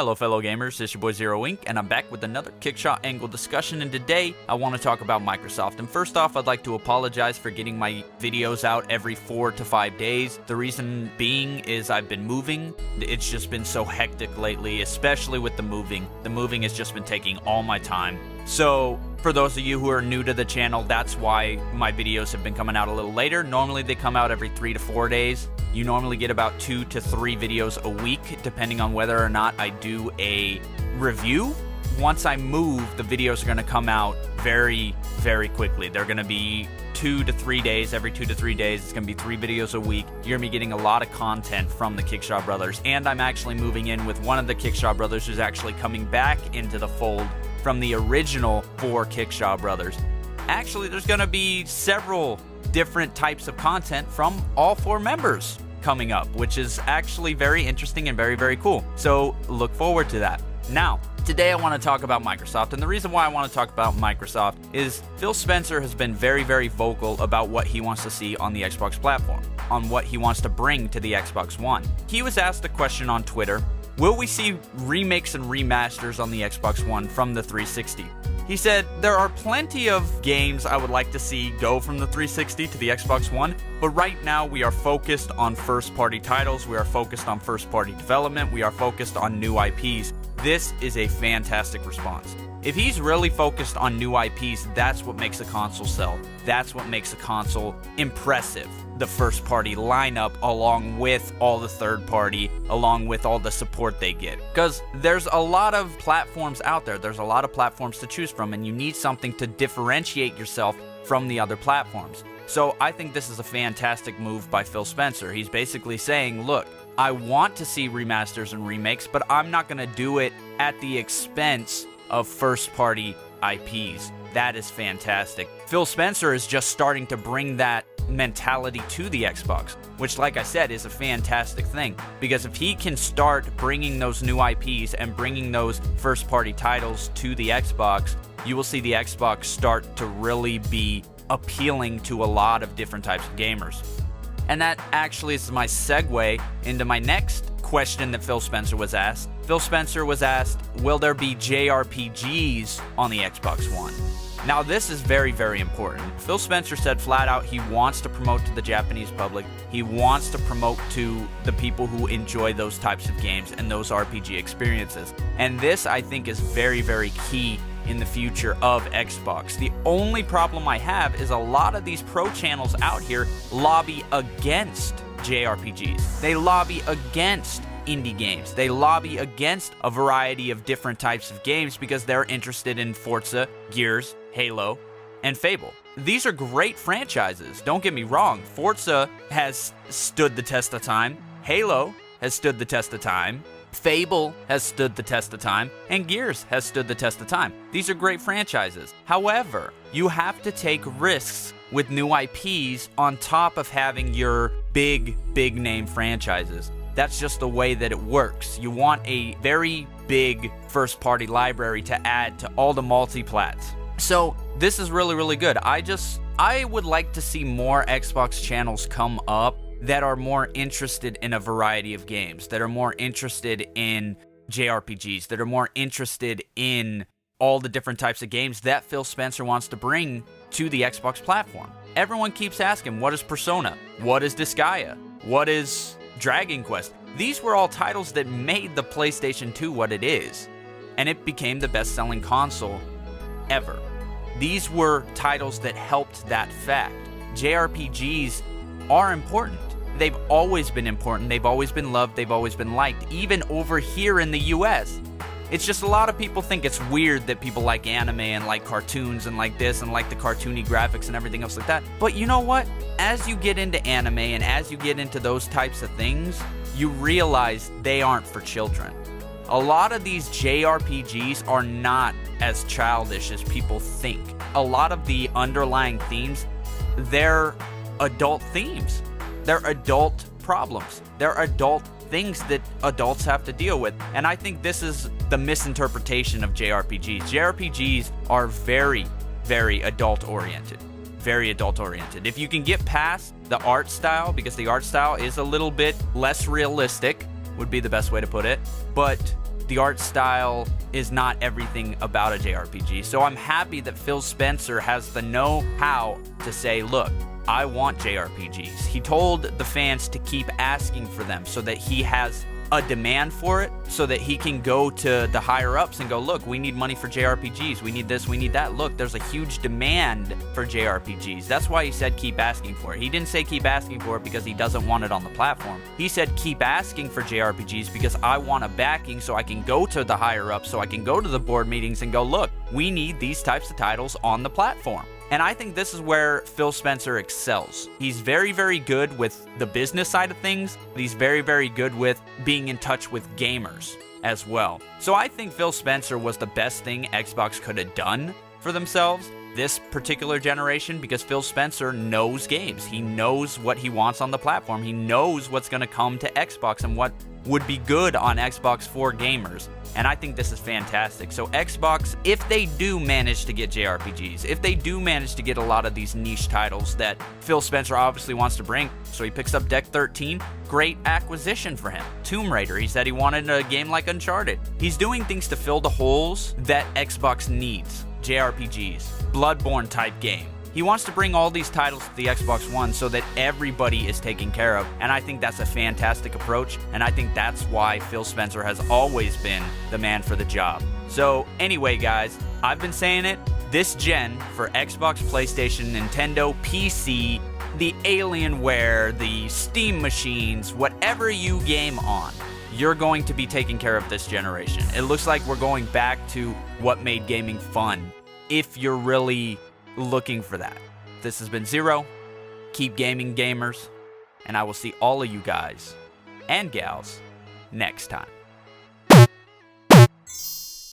Hello fellow gamers, it's your boy Zero Ink, and I'm back with another Kickshaw Angle discussion, and today I want to talk about Microsoft. And first off, I'd like to apologize for getting my videos out every 4 to 5 days. The reason being is I've been moving. It's just been so hectic lately, especially with the moving. The moving has just been taking all my time. So, for those of you who are new to the channel, that's why my videos have been coming out a little later. Normally they come out every 3 to 4 days. You normally get about 2 to 3 videos a week, depending on whether or not I do a review. Once I move, the videos are going to come out very, very quickly. They're going to be 2 to 3 days, every 2 to 3 days. It's going to be 3 videos a week. You're going to be getting a lot of content from the Kickshawbrothers. And I'm actually moving in with one of the Kickshawbrothers who's actually coming back into the fold from the original 4 Kickshawbrothers. Actually, there's going to be several different types of content from all 4 members coming up, which is actually very interesting and very, very cool. So look forward to that. Now, today I want to talk about Microsoft, and the reason why I want to talk about Microsoft is Phil Spencer has been very, very vocal about what he wants to see on the Xbox platform, on what he wants to bring to the Xbox One. He was asked a question on Twitter: will we see remakes and remasters on the Xbox One from the 360? He said, there are plenty of games I would like to see go from the 360 to the Xbox One, but right now we are focused on first-party titles, we are focused on first-party development, we are focused on new IPs. This is a fantastic response. If he's really focused on new IPs, that's what makes a console sell. That's what makes a console impressive. The first-party lineup, along with all the third-party, along with all the support they get. Because there's a lot of platforms out there. There's a lot of platforms to choose from, and you need something to differentiate yourself from the other platforms. So I think this is a fantastic move by Phil Spencer. He's basically saying, look, I want to see remasters and remakes, but I'm not going to do it at the expense of first-party IPs. That is fantastic. Phil Spencer is just starting to bring that mentality to the Xbox, which, like I said, is a fantastic thing, because if he can start bringing those new IPs and bringing those first-party titles to the Xbox, you will see the Xbox start to really be appealing to a lot of different types of gamers. And that actually is my segue into my next question that Phil Spencer was asked. Phil Spencer was asked, will there be JRPGs on the Xbox One? Now, this is very, very important. Phil Spencer said flat out he wants to promote to the Japanese public. He wants to promote to the people who enjoy those types of games and those RPG experiences. And this, I think, is very, very key in the future of Xbox. The only problem I have is a lot of these pro channels out here lobby against JRPGs. They lobby against indie games. They lobby against a variety of different types of games because they're interested in Forza, Gears, Halo, and Fable. These are great franchises, don't get me wrong. Forza has stood the test of time. Halo has stood the test of time. Fable has stood the test of time, and Gears has stood the test of time. These are great franchises. However, you have to take risks with new IPs on top of having your big name franchises. That's just the way that it works. You want a very big first-party library to add to all the multi-plats. So this is really, really good. I would like to see more Xbox channels come up that are more interested in a variety of games, that are more interested in JRPGs, that are more interested in all the different types of games that Phil Spencer wants to bring to the Xbox platform. Everyone keeps asking, what is Persona? What is Disgaea? What is Dragon Quest? These were all titles that made the PlayStation 2 what it is, and it became the best-selling console ever. These were titles that helped that fact. JRPGs are important. They've always been important. They've always been loved. They've always been liked, even over here in the US. It's just a lot of people think it's weird that people like anime and like cartoons and like this and like the cartoony graphics and everything else like that. But you know what? As you get into anime and as you get into those types of things, you realize they aren't for children. A lot of these JRPGs are not as childish as people think. A lot of the underlying themes, they're adult themes. They're adult problems. They're adult things that adults have to deal with. And I think this is the misinterpretation of JRPGs. JRPGs are very, very adult-oriented. Very adult-oriented. If you can get past the art style, because the art style is a little bit less realistic, would be the best way to put it. But the art style is not everything about a JRPG. So I'm happy that Phil Spencer has the know-how to say, look, I want JRPGs. He told the fans to keep asking for them so that he has a demand for it, so that he can go to the higher ups and go, look, we need money for JRPGs. We need this, we need that. Look, there's a huge demand for JRPGs. That's why he said keep asking for it. He didn't say keep asking for it because he doesn't want it on the platform. He said keep asking for JRPGs because I want a backing so I can go to the higher ups, so I can go to the board meetings and go, look, we need these types of titles on the platform. And I think this is where Phil Spencer excels. He's very, very good with the business side of things. He's very, very good with being in touch with gamers as well. So I think Phil Spencer was the best thing Xbox could have done for themselves this particular generation, because Phil Spencer knows games. He knows what he wants on the platform. He knows what's going to come to Xbox and what would be good on Xbox for gamers. And I think this is fantastic. So Xbox, if they do manage to get JRPGs, if they do manage to get a lot of these niche titles that Phil Spencer obviously wants to bring, so he picks up Deck 13, great acquisition for him. Tomb Raider, he said he wanted a game like Uncharted. He's doing things to fill the holes that Xbox needs. JRPGs, Bloodborne type game. He wants to bring all these titles to the Xbox One so that everybody is taken care of, and I think that's a fantastic approach, and I think that's why Phil Spencer has always been the man for the job. So anyway, guys, I've been saying it, this gen for Xbox, PlayStation, Nintendo, PC, the Alienware, the Steam machines, whatever you game on, you're going to be taking care of this generation. It looks like we're going back to what made gaming fun, if you're really looking for that. This has been Zero. Keep gaming, gamers, and I will see all of you guys and gals next time.